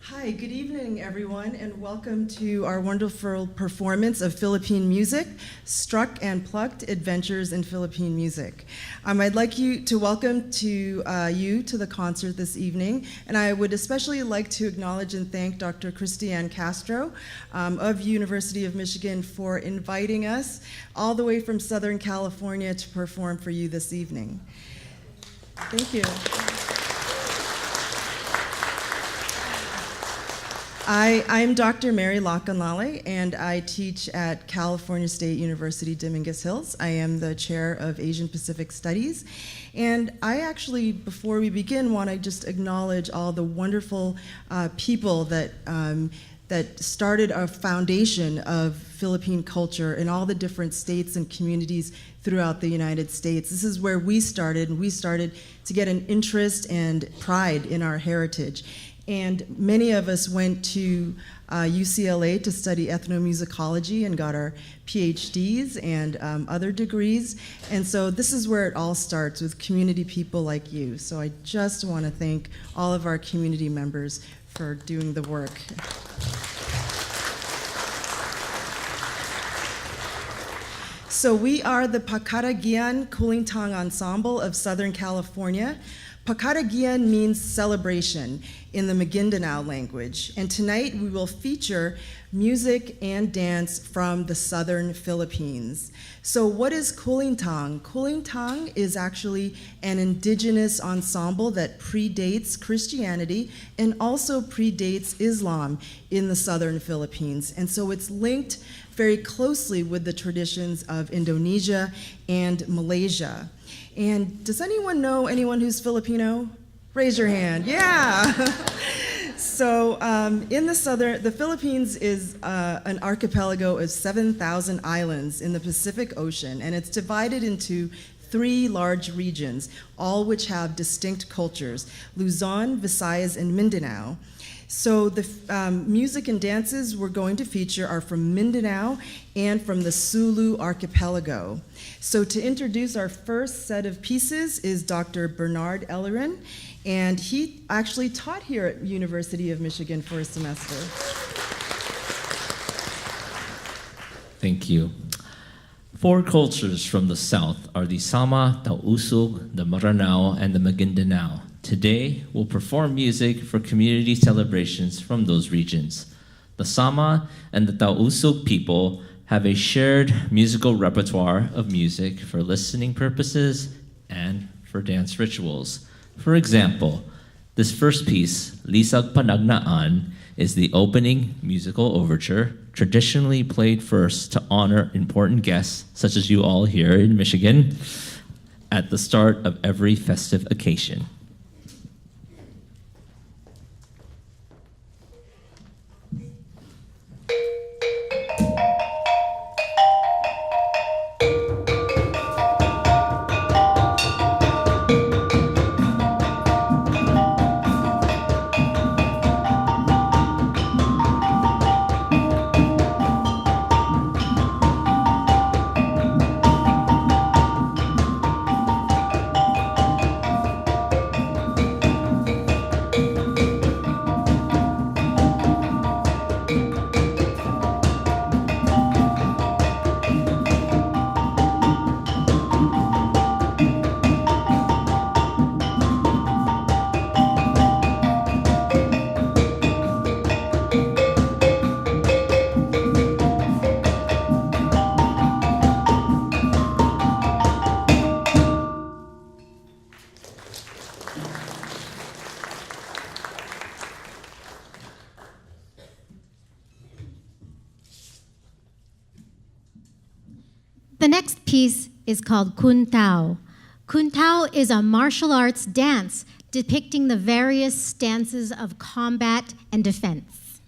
Hi, good evening, everyone, and welcome to our wonderful performance of Philippine music, Struck and Plucked Adventures in Philippine Music. I'd like to welcome you to the concert this evening, and I would especially like to acknowledge and thank Dr. Christiane Castro of University of Michigan for inviting us all the way from Southern California to perform for you this evening. Thank you. I'm Dr. Mary Lacanlale, and I teach at California State University, Dominguez Hills. I am the chair of Asian Pacific Studies. And I actually, before we begin, want to just acknowledge all the wonderful people that started a foundation of Philippine culture in all the different states and communities throughout the United States. This is where we started, and we started to get an interest and pride in our heritage. And many of us went to UCLA to study ethnomusicology and got our PhDs and other degrees. And so this is where it all starts, with community people like you. So I just want to thank all of our community members for doing the work. So we are the Pakaraguian Kulintang Ensemble of Southern California. Pakaraguian means celebration in the Maguindanao language, and tonight we will feature music and dance from the southern Philippines. So what is Kulintang? Kulintang is actually an indigenous ensemble that predates Christianity and also predates Islam in the southern Philippines, and so it's linked very closely with the traditions of Indonesia and Malaysia. And does anyone know anyone who's Filipino? Raise your hand. Yeah. So in the Philippines is an archipelago of 7,000 islands in the Pacific Ocean, and it's divided into 3 large regions, all which have distinct cultures: Luzon, Visayas, and Mindanao. So the music and dances we're going to feature are from Mindanao and from the Sulu archipelago. So to introduce our first set of pieces is Dr. Bernard Ellorin, and he actually taught here at University of Michigan for a semester. Thank you. 4 cultures from the south are the Sama, Tausug, the Maranao, and the Maguindanao. Today, we'll perform music for community celebrations from those regions. The Sama and the Tausug people have a shared musical repertoire of music for listening purposes and for dance rituals. For example, this first piece, Lisag Panagnaan, is the opening musical overture, traditionally played first to honor important guests, such as you all here in Michigan, at the start of every festive occasion. The next piece is called Kuntao. Kuntao is a martial arts dance depicting the various stances of combat and defense.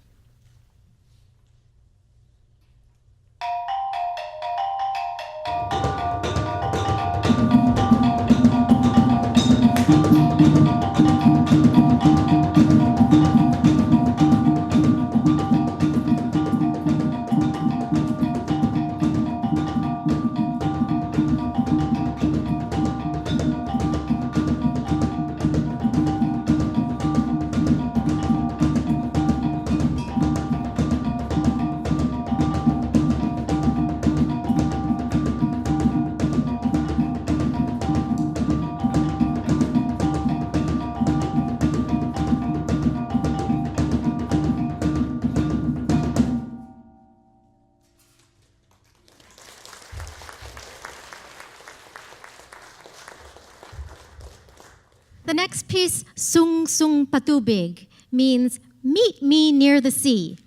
The next piece, Sungsung Patubig, means meet me near the sea.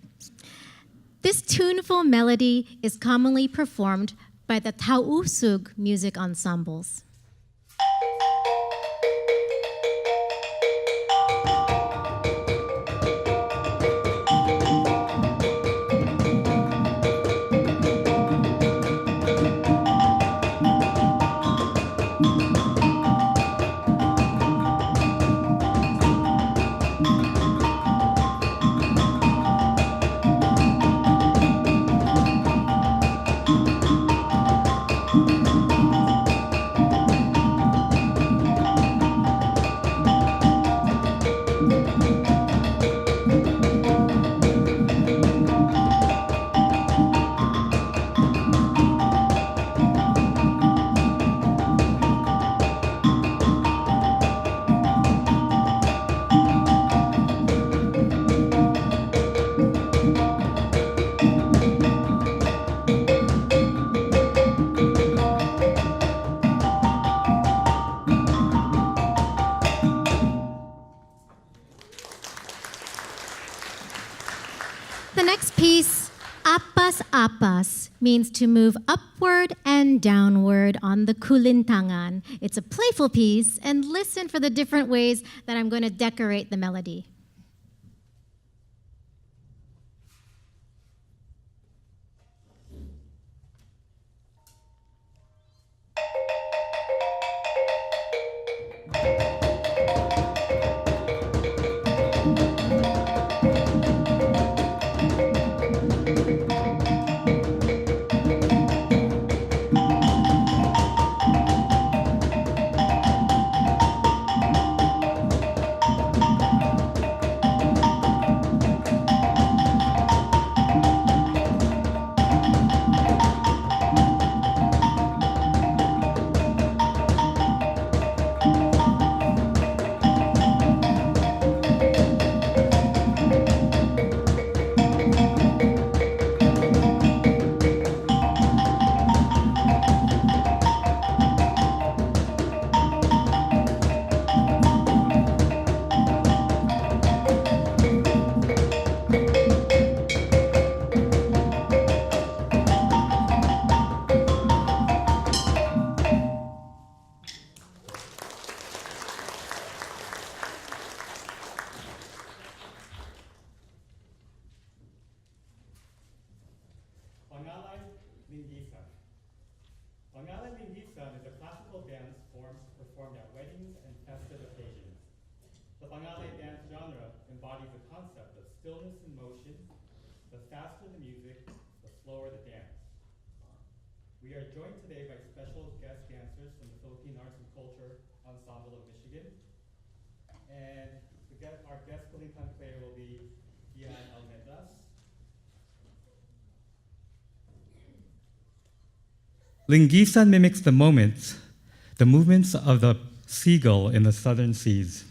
This tuneful melody is commonly performed by the Tausug music ensembles. The next piece, Apas Apas, means to move upward and downward on the kulintangan. It's a playful piece, and listen for the different ways that I'm going to decorate the melody. Pangalay-Linggisan. Pangalay-Linggisan is a classical dance form performed at weddings and festive occasions. The Pangalay dance genre embodies the concept of stillness in motion. The faster the music, the slower the dance. We are joined today by special guest dancers from the Philippine Arts and Culture Ensemble of Michigan. And our guest Kulintang player will be Ellorin. Linggisan mimics the movements of the seagull in the southern seas.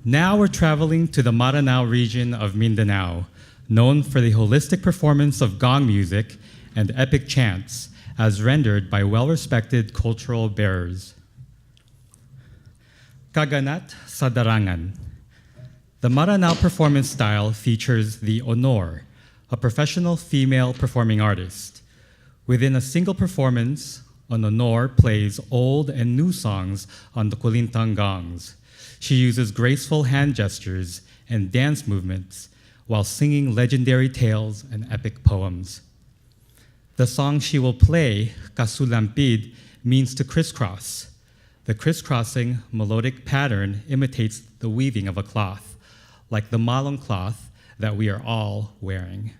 Now we're traveling to the Maranao region of Mindanao, known for the holistic performance of gong music and epic chants, as rendered by well-respected cultural bearers. Kaganat sa Darangen. The Maranao performance style features the honor, a professional female performing artist. Within a single performance, an honor plays old and new songs on the kulintang gongs. She uses graceful hand gestures and dance movements while singing legendary tales and epic poems. The song she will play, Kasulampid, means to crisscross. The crisscrossing melodic pattern imitates the weaving of a cloth, like the malong cloth that we are all wearing.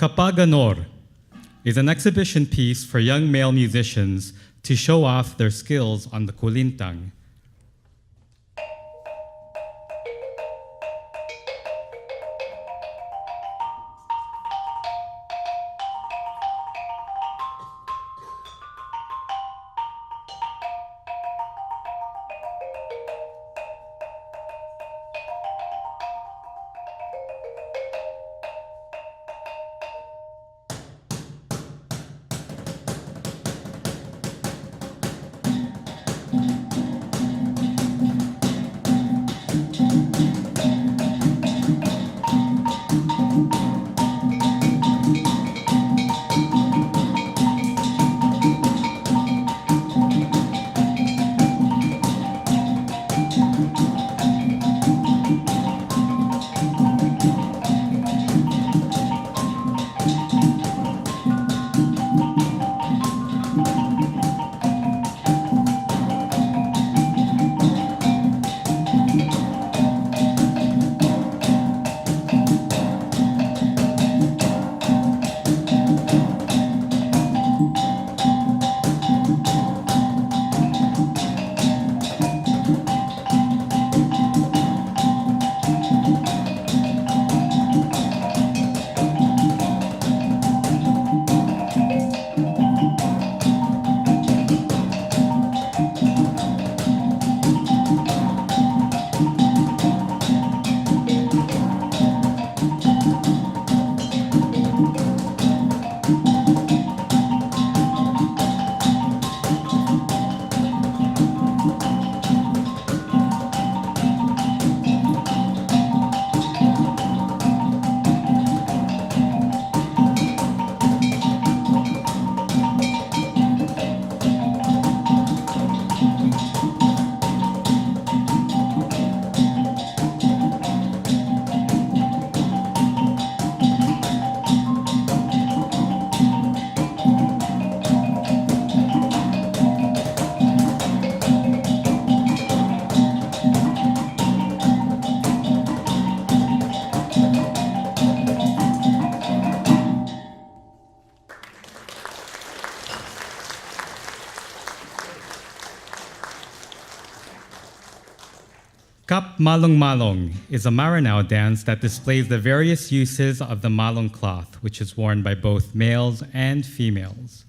Kapagonor is an exhibition piece for young male musicians to show off their skills on the kulintang. Kap-malong is a Maranao dance that displays the various uses of the malong cloth, which is worn by both males and females.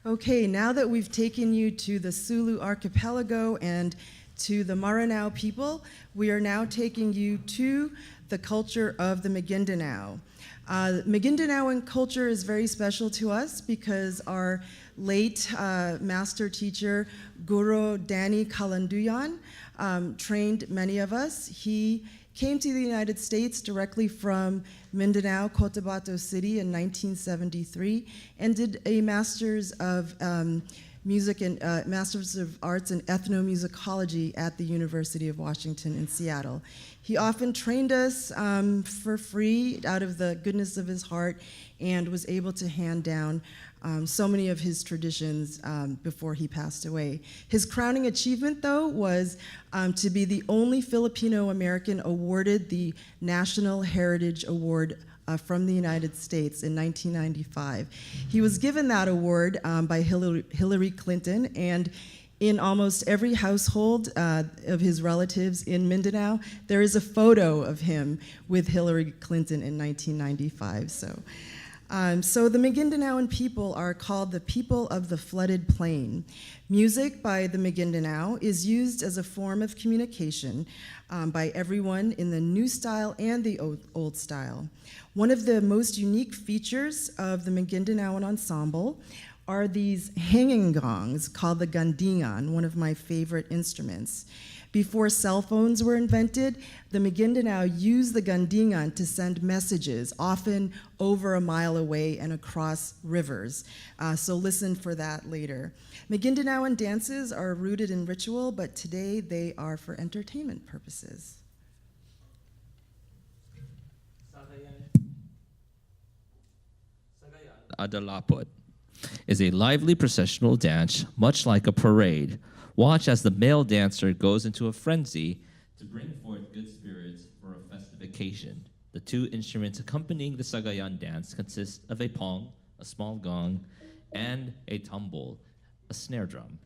Okay, now that we've taken you to the Sulu archipelago and to the Maranao people, we are now taking you to the culture of the Maguindanao. Maguindanaoan culture is very special to us because our late master teacher, Guru Danny Kalanduyan, trained many of us. He came to the United States directly from Mindanao, Cotabato City in 1973 and did a Master's of Music and Master's of Arts in Ethnomusicology at the University of Washington in Seattle. He often trained us for free out of the goodness of his heart and was able to hand down so many of his traditions before he passed away. His crowning achievement, though, was to be the only Filipino American awarded the National Heritage Award from the United States in 1995. He was given that award by Hillary Clinton, and in almost every household of his relatives in Mindanao, there is a photo of him with Hillary Clinton in 1995. So the Maguindanaoan people are called the people of the flooded plain. Music by the Maguindanao is used as a form of communication by everyone in the new style and the old style. One of the most unique features of the Maguindanaoan ensemble are these hanging gongs called the gandingan, one of my favorite instruments. Before cell phones were invented, the Maguindanao used the gandingan to send messages, often over a mile away and across rivers. So listen for that later. Maguindanaoan dances are rooted in ritual, but today they are for entertainment purposes. Sagayan A Dilapet is a lively processional dance, much like a parade. Watch as the male dancer goes into a frenzy to bring forth good spirits for a festive occasion. The two instruments accompanying the Sagayan dance consist of a pong, a small gong, and a tumbol, a snare drum.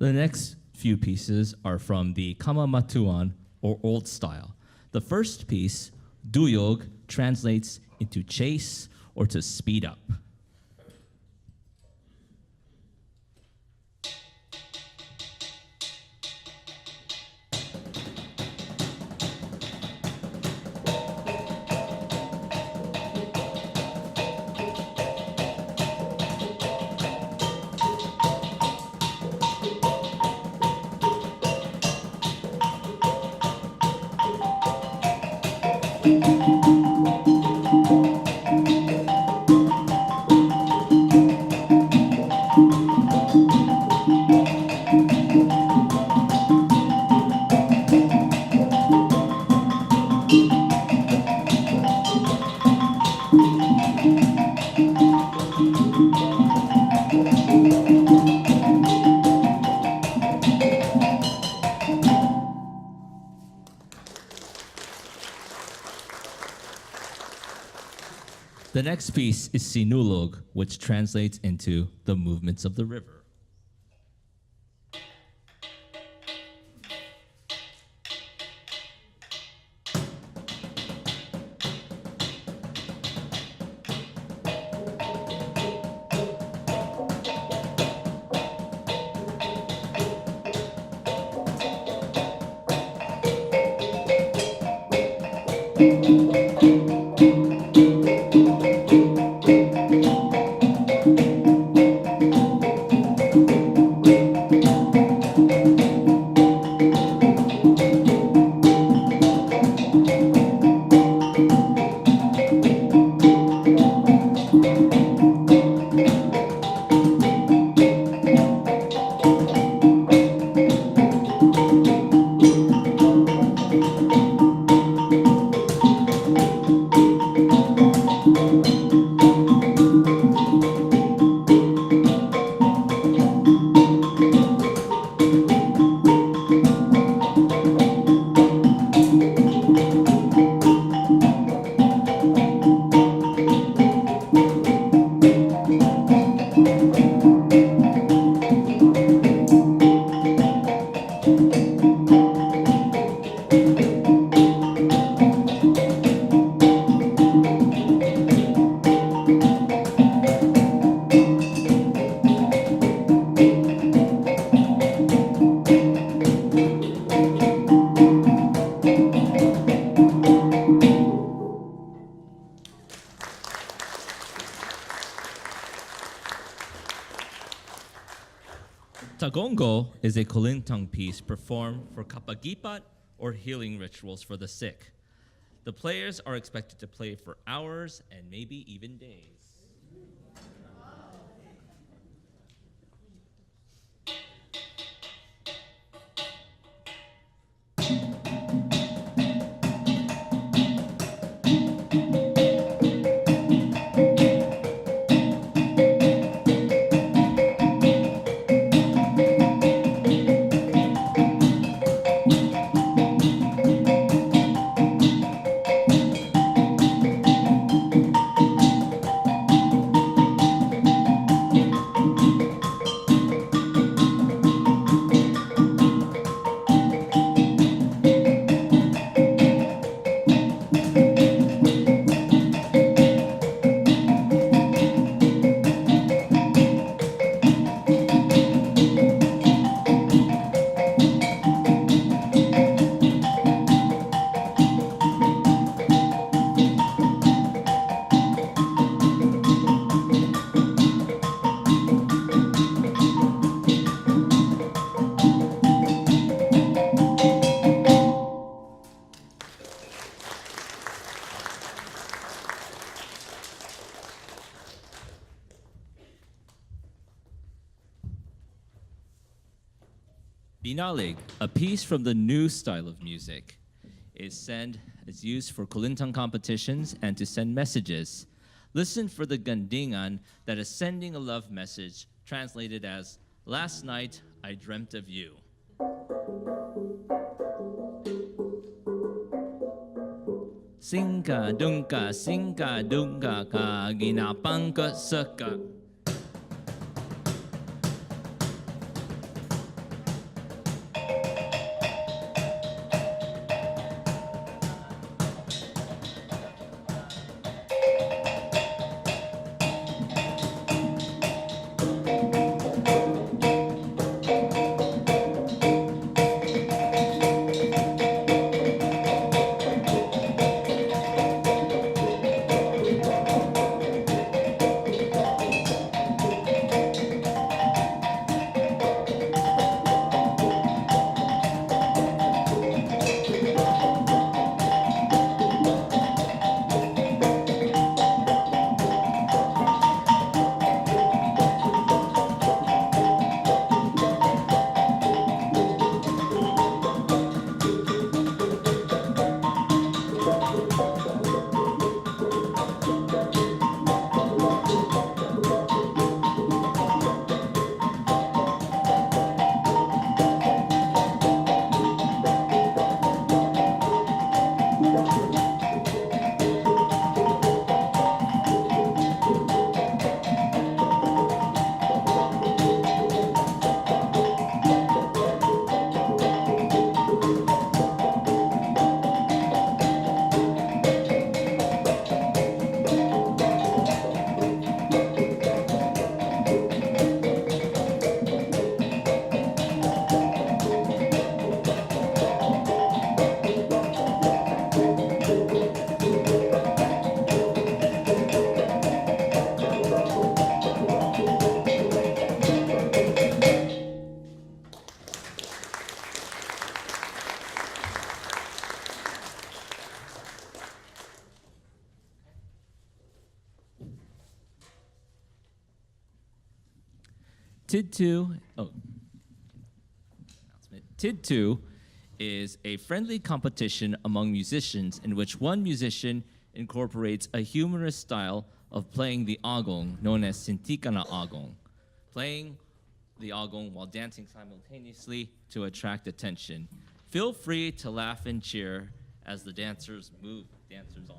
The next few pieces are from the Kamamatuan, or Old Style. The first piece, Duyog, translates into chase or to speed up. The next piece is Sinulog, which translates into the movements of the river. Tagonggo is a Kulintang piece performed for kapagipat or healing rituals for the sick. The players are expected to play for hours and maybe even days. Binalig, a piece from the new style of music, is used for Kulintang competitions and to send messages. Listen for the gandingan that is sending a love message, translated as, "Last night I dreamt of you." Singka dunka ka ginapang ka saka. Tid2, Tid2 is a friendly competition among musicians in which one musician incorporates a humorous style of playing the agong known as Sintika na Agong, playing the agong while dancing simultaneously to attract attention. Feel free to laugh and cheer as the dancers move dancers on.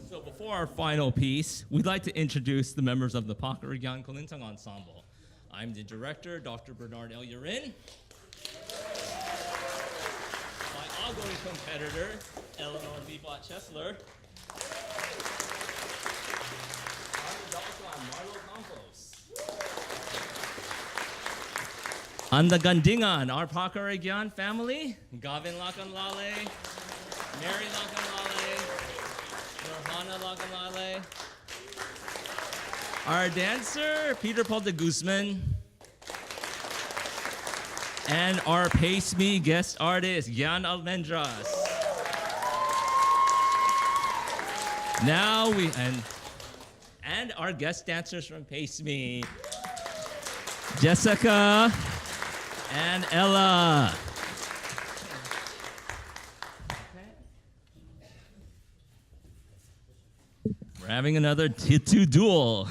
So before our final piece, we'd like to introduce the members of the Pakaraguian Kulintang Ensemble. I'm the director, Dr. Bernard Ellorin. My outgoing competitor, Eleanor Lipat-Chesler. Marlo Campos. On the Gandingan, our Pakaraguian family, Gavin Lacanlale, Mary Lacanlale, Lacanlale. Our dancer, Peter Paul de Guzman. And our Pace Me guest artist, Yan Almendras. Now and our guest dancers from Pace Me, Jessica and Ella. We're having another Tid2 duel.